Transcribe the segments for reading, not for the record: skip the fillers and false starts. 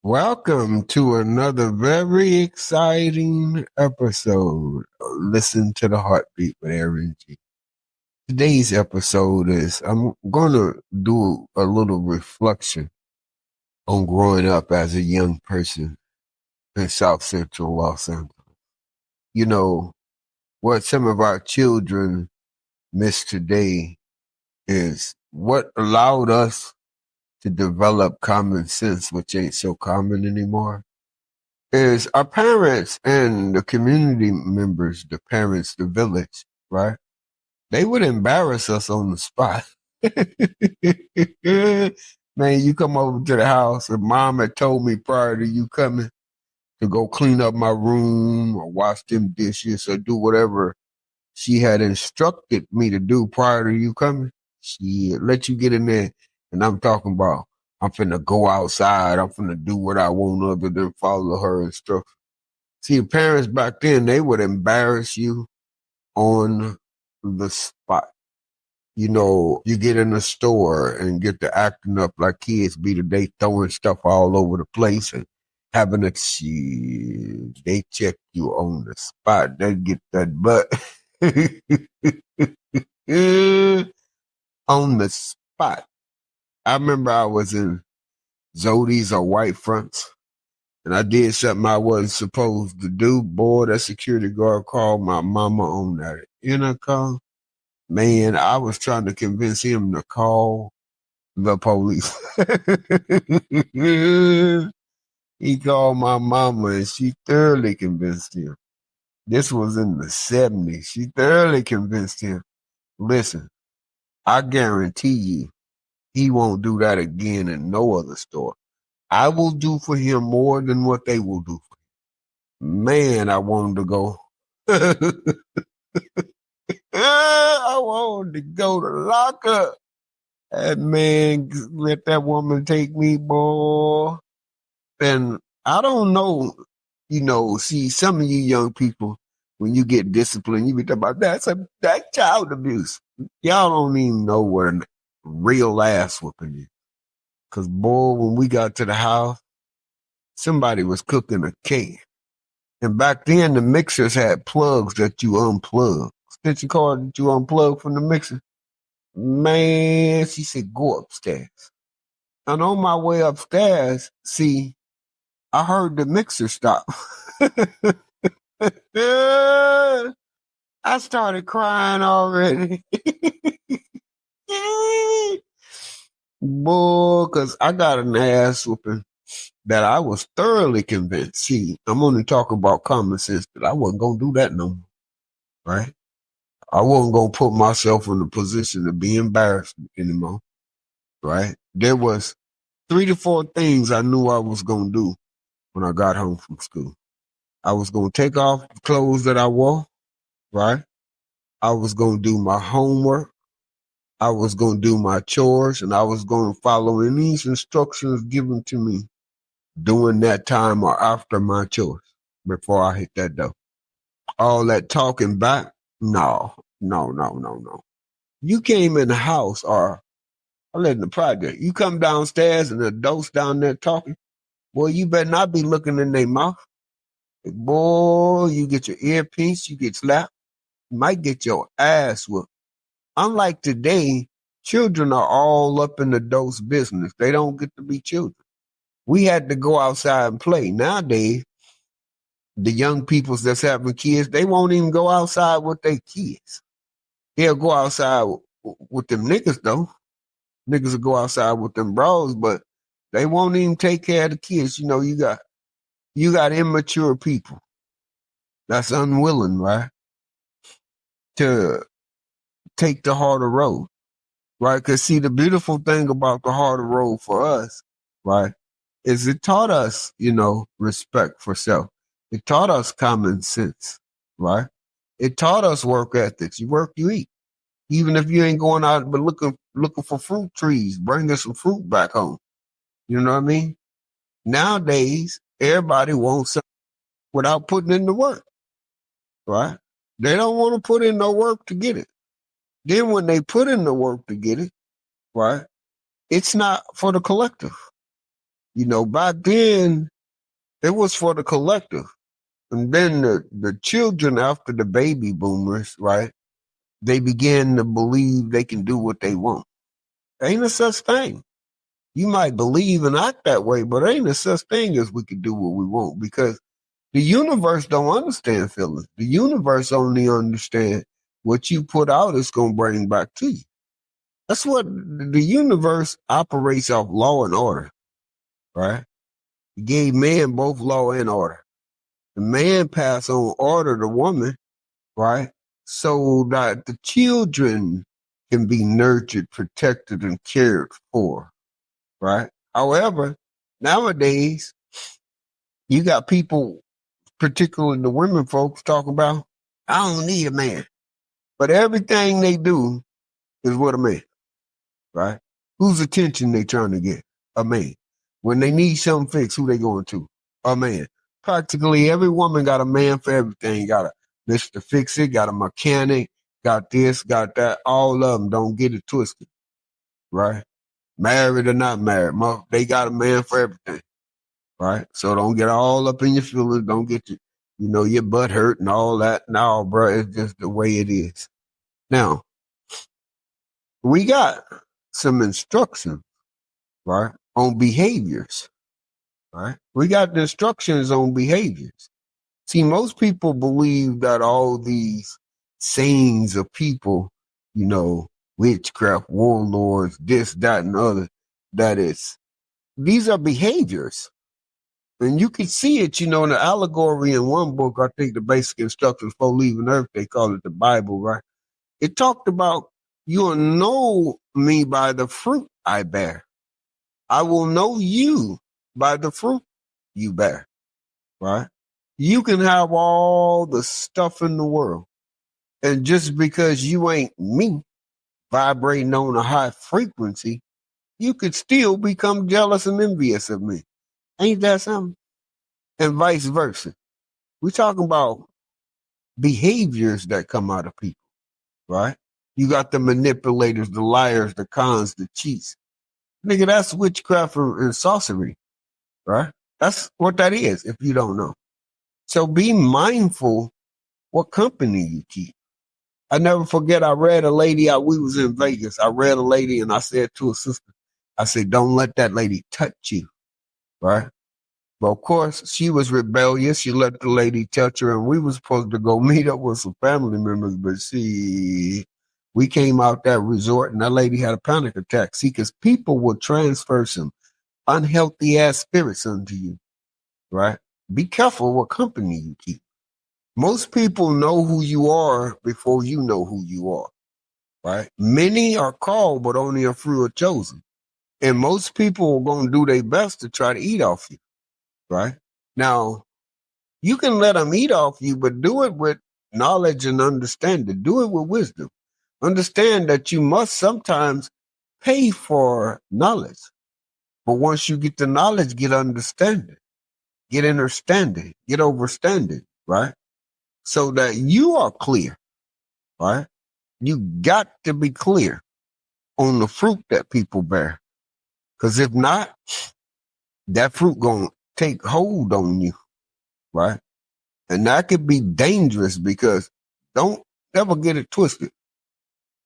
Welcome to another very exciting episode. Listen to the heartbeat with Aaron G. Today's episode is I'm going to do a little reflection on growing up as a young person in South Central Los Angeles. You know, what some of our children miss today is what allowed us to develop common sense, which ain't so common anymore. Is our parents and the community members, the parents, the village, right? They would embarrass us on the spot. Man, you come over to the house and mom had told me prior to you coming to go clean up my room or wash them dishes or do whatever she had instructed me to do prior to you coming. She let you get in there, and I'm talking about I'm finna go outside. I'm finna do what I want other than follow her instructions. See, parents back then, they would embarrass you on the spot. You know, you get in the store and get to acting up like kids be today, throwing stuff all over the place and having a they check you on the spot. They get that butt on the spot. I remember I was in Zodi's or White Fronts, and I did something I wasn't supposed to do. Boy, that security guard called my mama on that intercom. Man, I was trying to convince him to call the police. He called my mama and she thoroughly convinced him. This was in the 70s. She thoroughly convinced him. Listen, I guarantee you, he won't do that again in no other store. I will do for him more than what they will do for him. Man, I wanted to go. I wanted to go to lock up. That man let that woman take me, boy. And I don't know, see, some of you young people, when you get disciplined, you be talking about that child abuse. Y'all don't even know what a real ass whooping is. Because, boy, when we got to the house, somebody was cooking a cake. And back then, the mixers had plugs that you unplug. Extension cord that you unplug from the mixer. Man, she said, go upstairs. And on my way upstairs, see, I heard the mixer stop. I started crying already. Boy, because I got an ass whooping that I was thoroughly convinced. See, I'm only talking about common sense, that I wasn't going to do that no more, right? I wasn't going to put myself in a position to be embarrassed anymore, right? There was 3 to 4 things I knew I was going to do when I got home from school. I was going to take off the clothes that I wore, right? I was going to do my homework. I was going to do my chores, and I was going to follow any instructions given to me during that time or after my chores before I hit that door. All that talking back, no. You came in the house, or I live in the project. You come downstairs and the adults down there talking, boy, you better not be looking in their mouth. Boy, you get your earpiece, you get slapped, you might get your ass whooped. Unlike today, children are all up in adults' business. They don't get to be children. We had to go outside and play. Nowadays, the young people that's having kids, they won't even go outside with their kids. They'll go outside with them niggas, though. Niggas will go outside with them bros, but they won't even take care of the kids. You know, you got immature people that's unwilling, right, to take the harder road, right? Because, see, the beautiful thing about the harder road for us, right, is it taught us, respect for self. It taught us common sense, right? It taught us work ethics. You work, you eat. Even if you ain't going out but looking for fruit trees, bring us some fruit back home. You know what I mean? Nowadays, everybody wants something without putting in the work, right? They don't want to put in no work to get it. Then when they put in the work to get it, right, it's not for the collective. Back then it was for the collective. And then the children after the baby boomers, right? They began to believe they can do what they want. Ain't a such thing. You might believe and act that way, but ain't a such thing as we can do what we want, because the universe don't understand feelings. The universe only understand what you put out is going to bring back to you. That's what the universe operates off, law and order, right? It gave man both law and order. The man passed on order to woman, right? So that the children can be nurtured, protected, and cared for, right? However, nowadays, you got people, particularly the women folks, talking about, I don't need a man. But everything they do is with a man, right? Whose attention they trying to get? A man. When they need something fixed, who they going to? A man. Practically every woman got a man for everything. Got a Mr. Fix It, got a mechanic, got this, got that. All of them, don't get it twisted, right? Married or not married, they got a man for everything, right? So don't get all up in your feelings. Don't get your butt hurt and all that. No, bro, it's just the way it is. Now, we got some instruction, right, on behaviors, right? We got the instructions on behaviors. See, most people believe that all these sayings of people, witchcraft, warlords, this, that, and other, these are behaviors. And you can see it, in the allegory in one book. I think the basic instructions for leaving Earth, they call it the Bible, right? It talked about, you'll know me by the fruit I bear. I will know you by the fruit you bear, right? You can have all the stuff in the world, and just because you ain't me, vibrating on a high frequency, you could still become jealous and envious of me. Ain't that something? And vice versa. We're talking about behaviors that come out of people, right? You got the manipulators, the liars, the cons, the cheats. Nigga, that's witchcraft and sorcery, right? That's what that is, if you don't know. So be mindful what company you keep. I never forget, I read a lady we was in Vegas. I read a lady and I said to a sister, I said, don't let that lady touch you, right? But of course, she was rebellious. She let the lady touch her, and we was supposed to go meet up with some family members, but we came out that resort and that lady had a panic attack. See, because people will transfer some unhealthy ass spirits unto you, right? Be careful what company you keep. Most people know who you are before you know who you are, right? Many are called, but only a few are chosen. And most people are going to do their best to try to eat off you, right? Now, you can let them eat off you, but do it with knowledge and understanding. Do it with wisdom. Understand that you must sometimes pay for knowledge. But once you get the knowledge, get understanding, get understanding, get overstanding, right? So that you are clear, right? You got to be clear on the fruit that people bear. Because if not, that fruit going to take hold on you, right? And that could be dangerous, because don't ever get it twisted.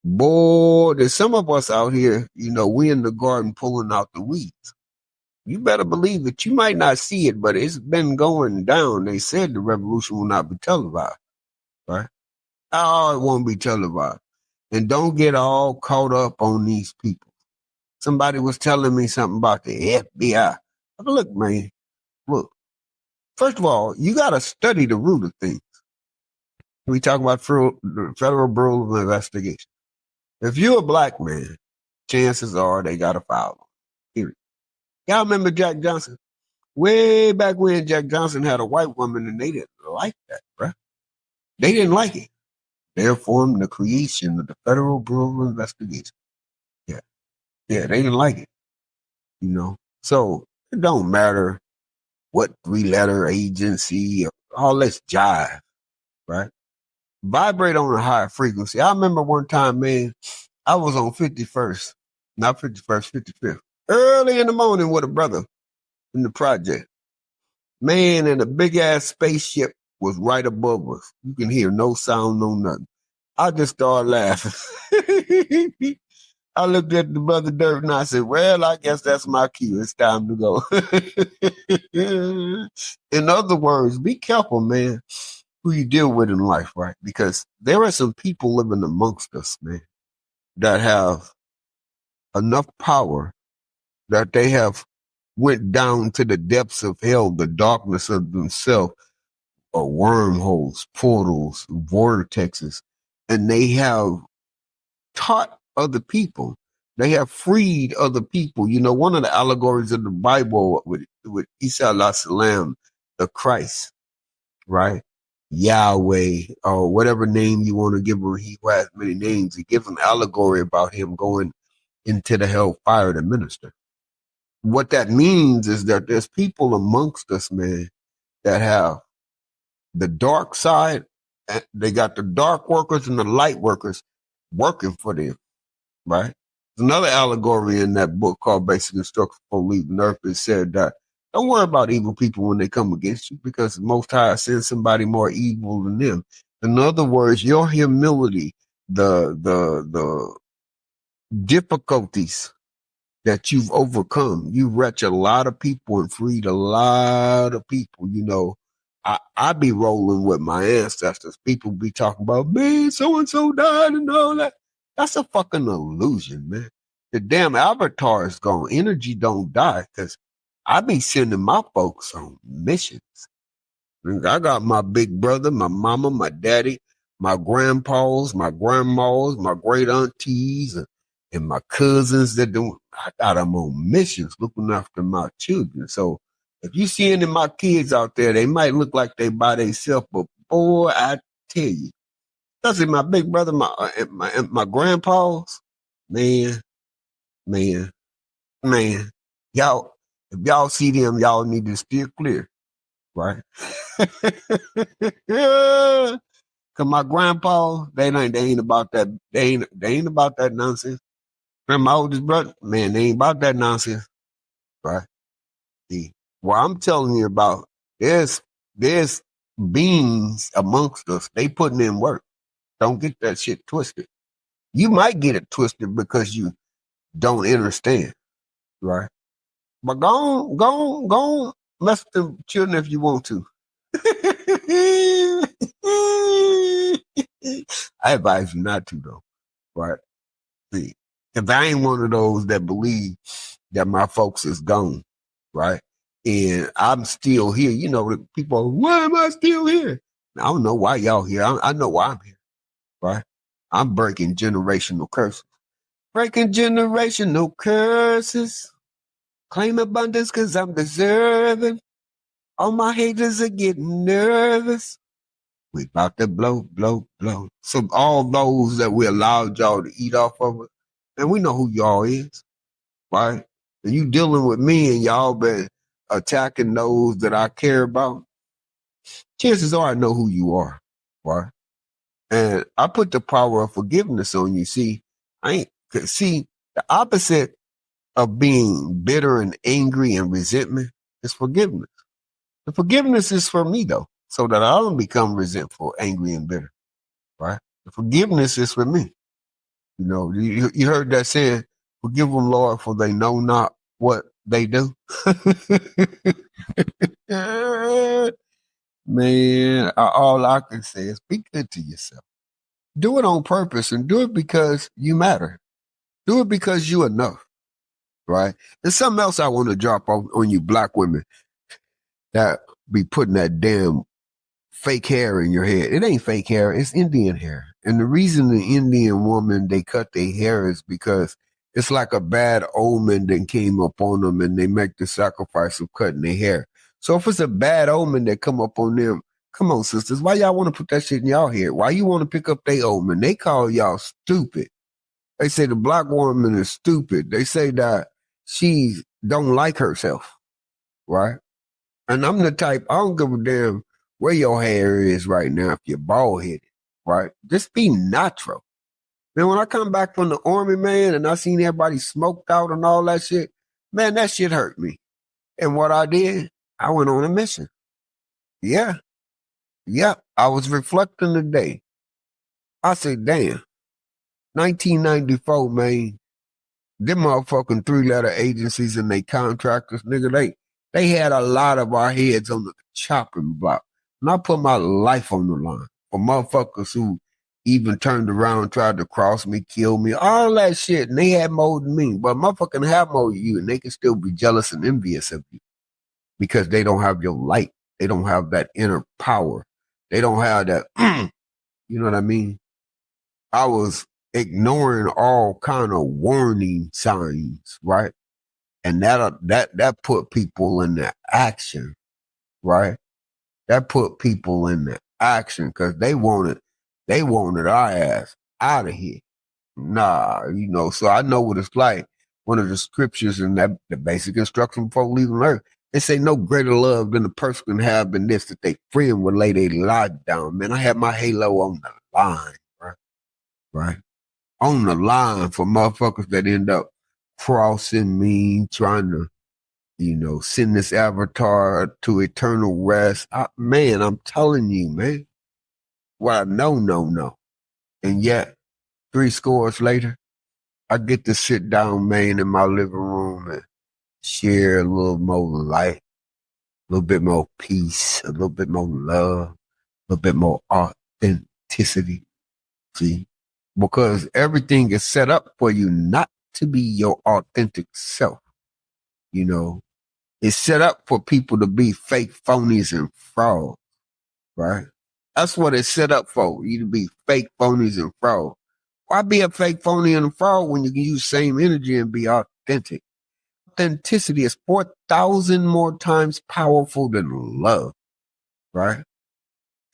Boy, there's some of us out here, we in the garden pulling out the weeds. You better believe it. You might not see it, but it's been going down. They said the revolution will not be televised, right? Oh, it won't be televised. And don't get all caught up on these people. Somebody was telling me something about the FBI. Look, man, look. First of all, you got to study the root of things. We talk about the Federal Bureau of Investigation. If you're a black man, chances are they got a file on. Period. Y'all remember Jack Johnson? Way back when Jack Johnson had a white woman, and they didn't like that, bruh. They didn't like it. Therefore, the creation of the Federal Bureau of Investigation. Yeah. Yeah, they didn't like it. So it don't matter what 3-letter agency, all this jive, right? Vibrate on a higher frequency. I remember one time, man, I was on 51st, not 51st, 55th, early in the morning with a brother. in the project. Man, and a big ass spaceship was right above us. You can hear no sound, no nothing. I just started laughing. I looked at the brother Dirt and I said, well, I guess that's my cue. It's time to go. In other words, be careful, man, who you deal with in life, right? Because there are some people living amongst us, man, that have enough power that they have went down to the depths of hell, the darkness of themselves, or wormholes, portals, vortexes, and they have taught other people. They have freed other people. You know, one of the allegories of the Bible with Isa alayhi salam, the Christ, right? Yahweh, or whatever name you want to give him. He has many names. He gives an allegory about him going into the hellfire to minister. What that means is that there's people amongst us, man, that have the dark side. They got the dark workers and the light workers working for them, right? There's another allegory in that book called Basic Instructions for Leaving Earth. It said that don't worry about evil people when they come against you, because the Most High sends somebody more evil than them. In other words, your humility, the difficulties that you've overcome, you wretch a lot of people and freed a lot of people. You know, I be rolling with my ancestors. People be talking about, man, so-and-so died and all that. That's a fucking illusion, man. The damn avatar is gone. Energy don't die, because I be sending my folks on missions. I got my big brother, my mama, my daddy, my grandpas, my grandmas, my great aunties, and my cousins that do. I got them on missions looking after my children. So if you see any of my kids out there, they might look like they by themselves, but boy, I tell you, especially my big brother, my grandpas, man, man, man, y'all, if y'all see them, y'all need to steer clear, right? Cause my grandpa, they ain't about that. They ain't about that nonsense. And my oldest brother, man, they ain't about that nonsense, right? See, what I'm telling you about, there's beings amongst us. They putting in work. Don't get that shit twisted. You might get it twisted because you don't understand, right? But go on, mess with them children if you want to. I advise you not to, though, right? See, if I ain't one of those that believe that my folks is gone, right? And I'm still here. You know, the people, why am I still here? I don't know why y'all here. I know why I'm here, right? I'm breaking generational curses. Breaking generational curses. Claim abundance because I'm deserving. All my haters are getting nervous. We about to blow, blow, blow. So all those that we allowed y'all to eat off of us, and we know who y'all is, right? And you dealing with me and y'all been attacking those that I care about, chances are I know who you are, right? And I put the power of forgiveness on you. See, see, the opposite of being bitter and angry and resentment is forgiveness. The forgiveness is for me, though, so that I don't become resentful, angry, and bitter, right? The forgiveness is for me. You know, you heard that saying, forgive them, Lord, for they know not what they do. Man, all I can say is be good to yourself. Do it on purpose and do it because you matter. Do it because you enough, right? There's something else I want to drop on you black women that be putting that damn fake hair in your head. It ain't fake hair, it's Indian hair. And the reason the Indian woman, they cut their hair is because it's like a bad omen that came up on them and they make the sacrifice of cutting their hair. So if it's a bad omen that come up on them, come on, sisters, why y'all want to put that shit in y'all hair? Why you want to pick up their omen? They call y'all stupid. They say the black woman is stupid. They say that she don't like herself, right? And I'm the type, I don't give a damn where your hair is right now if you're bald headed, right? Just be natural. Man, when I come back from the army, man, and I seen everybody smoked out and all that shit, man, that shit hurt me. And what I did, I went on a mission. Yeah. Yep. I was reflecting today. I said, damn, 1994, man, them motherfucking 3-letter agencies and they contractors, nigga, they had a lot of our heads on the chopping block. And I put my life on the line for motherfuckers who even turned around and tried to cross me, kill me, all that shit. And they had more than me. But motherfucking have more than you, and they can still be jealous and envious of you because they don't have your light. They don't have that inner power. They don't have that, you know what I mean? I was ignoring all kind of warning signs, right? And that put people in the action, right? That put people in the action because they wanted our ass out of here. Nah, so I know what it's like. One of the scriptures in that the basic instruction before leaving earth, they say no greater love than a person can have than this, that they friend would lay their life down. Man, I had my halo on the line, right? On the line for motherfuckers that end up crossing me, trying to, send this avatar to eternal rest. Man, I'm telling you, man. What I know, no. And yet, 3 scores later, I get to sit down, man, in my living room and share a little more light, a little bit more peace, a little bit more love, a little bit more authenticity. See? Because everything is set up for you not to be your authentic self. It's set up for people to be fake phonies and frauds, right? That's what it's set up for, you to be fake phonies and frauds. Why be a fake phony and a fraud when you can use same energy and be authentic? Authenticity is 4,000 more times powerful than love, right?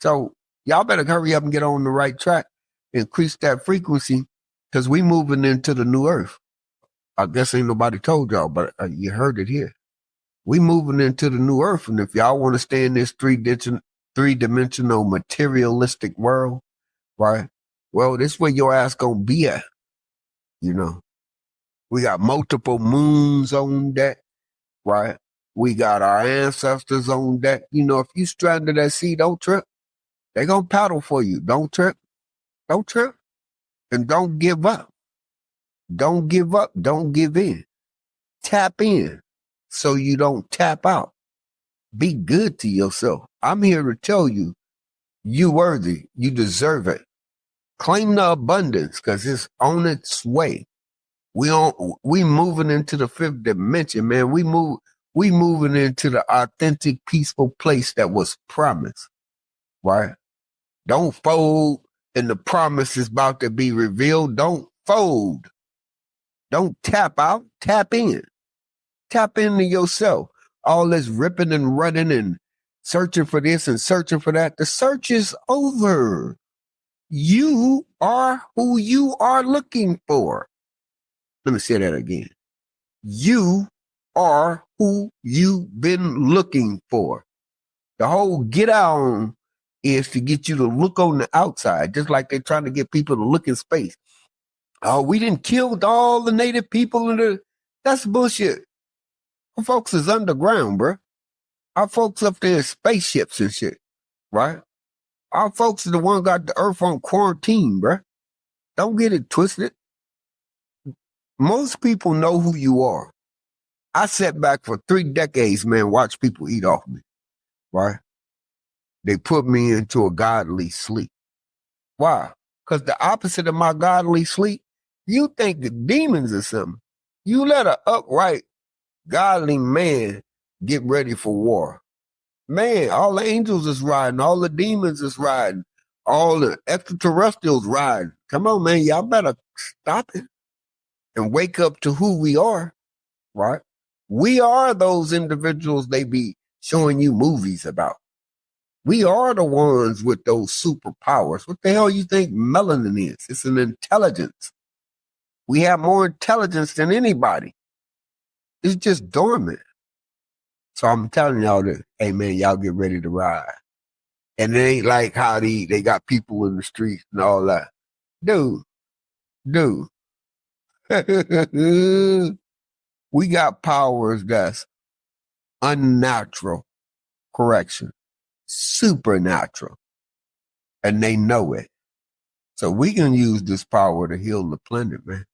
So y'all better hurry up and get on the right track, increase that frequency, because we moving into the new earth. I guess ain't nobody told y'all, but you heard it here. We moving into the new earth, and if y'all want to stay in this three-dimensional materialistic world, right? Well, this is where your ass gonna be at. We got multiple moons on deck, right? We got our ancestors on deck. If you stranded at sea, don't trip. They gonna paddle for you. Don't trip. Don't trip. And don't give up. Don't give up. Don't give in. Tap in so you don't tap out. Be good to yourself. I'm here to tell you, you worthy. You deserve it. Claim the abundance because it's on its way. We moving into the 5th dimension, man. We moving into the authentic, peaceful place that was promised, right? Don't fold, and the promise is about to be revealed. Don't fold. Don't tap out. Tap in. Tap into yourself. All this ripping and running and searching for this and searching for that. The search is over. You are who you are looking for. Let me say that again. You are who you've been looking for. The whole get on is to get you to look on the outside, just like they're trying to get people to look in space. Oh, we didn't kill all the native people. That's bullshit. Our folks is underground, bro. Our folks up there in spaceships and shit, right? Our folks are the one got the earth on quarantine, bro. Don't get it twisted. Most people know who you are. I sat back for 3 decades, man, watch people eat off me, right? They put me into a godly sleep. Why? Because the opposite of my godly sleep, you think the demons or something. You let an upright, godly man get ready for war. Man, all the angels is riding, all the demons is riding, all the extraterrestrials riding. Come on, man, y'all better stop it and wake up to who we are, right? We are those individuals they be showing you movies about. We are the ones with those superpowers. What the hell you think melanin is? It's an intelligence. We have more intelligence than anybody. It's just dormant. So I'm telling y'all that, hey man, y'all get ready to ride. And it ain't like how they got people in the streets and all that. Dude. We got powers that's unnatural correction, supernatural, and they know it. So we can use this power to heal the planet, man.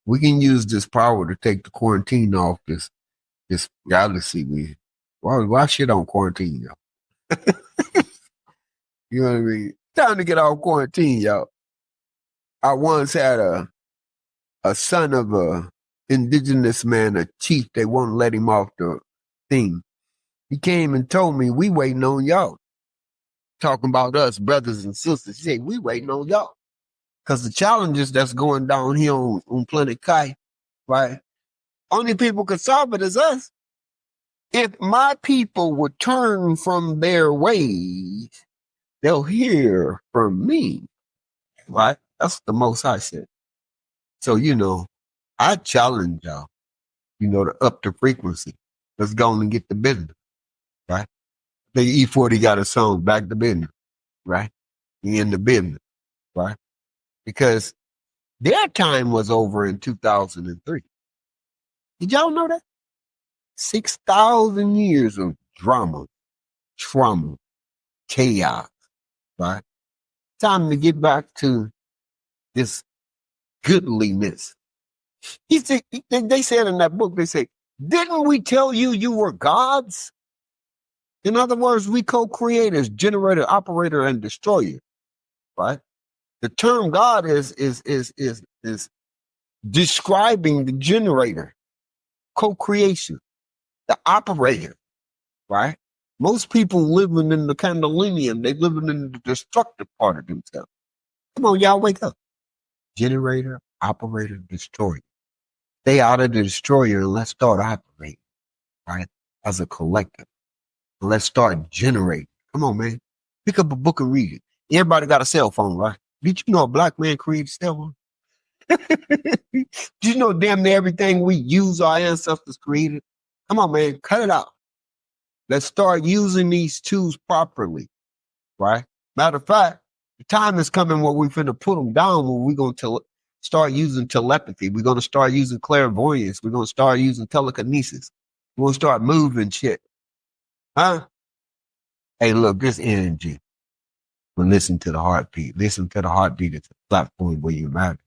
We can use this power to take the quarantine off this galaxy. Why shit on quarantine, y'all? You know what I mean? Time to get off quarantine, y'all. I once had a son of a indigenous man, a chief. They won't let him off the thing. He came and told me, we waiting on y'all. Talking about us, brothers and sisters. He said, we waiting on y'all. Because the challenges that's going down here on planet Kai, right? Only people can solve it is us. If my people would turn from their ways, they'll hear from me, right? That's the most I said. So, I challenge y'all, to up the frequency. Let's go on and get the business, right? The E40 got a song, Back to Business, right? We in the business, right? Because their time was over in 2003. Did y'all know that? 6,000 years of drama, trauma, chaos, right? Time to get back to this goodliness. They said in that book, they say, didn't we tell you you were gods? In other words, we co-creators, generator, operator, and destroyer, right? The term God is describing the generator, co-creation, the operator, right? Most people living in the Kundalini, they living in the destructive part of themselves. Come on, y'all, wake up. Generator, operator, destroyer. Stay out of the destroyer and let's start operating, right? As a collective. Let's start generating. Come on, man. Pick up a book and read it. Everybody got a cell phone, right? Did you know a black man created cell phone? Did you know damn near everything we use our ancestors created? Come on, man. Cut it out. Let's start using these tools properly, right? Matter of fact, the time is coming where we're finna put them down, where we're going to start using telepathy. We're going to start using clairvoyance. We're going to start using telekinesis. We're going to start moving shit. Huh? Hey, look, this energy. But listen to the heartbeat. Listen to the heartbeat. It's a platform where you matter.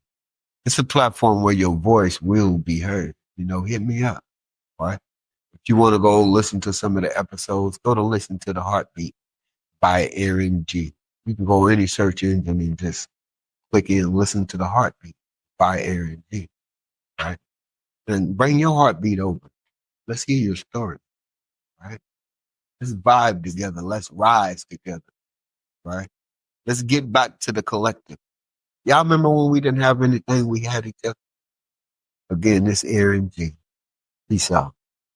It's a platform where your voice will be heard. Hit me up, right? If you want to go listen to some of the episodes, go to Listen to the Heartbeat by Aaron G. You can go any search engine and just click in Listen to the Heartbeat by Aaron G. Right? And bring your heartbeat over. Let's hear your story. Right? Let's vibe together. Let's rise together. Right? Let's get back to the collective. Y'all remember when we didn't have anything, we had each other? Again, this Aaron G. Peace out.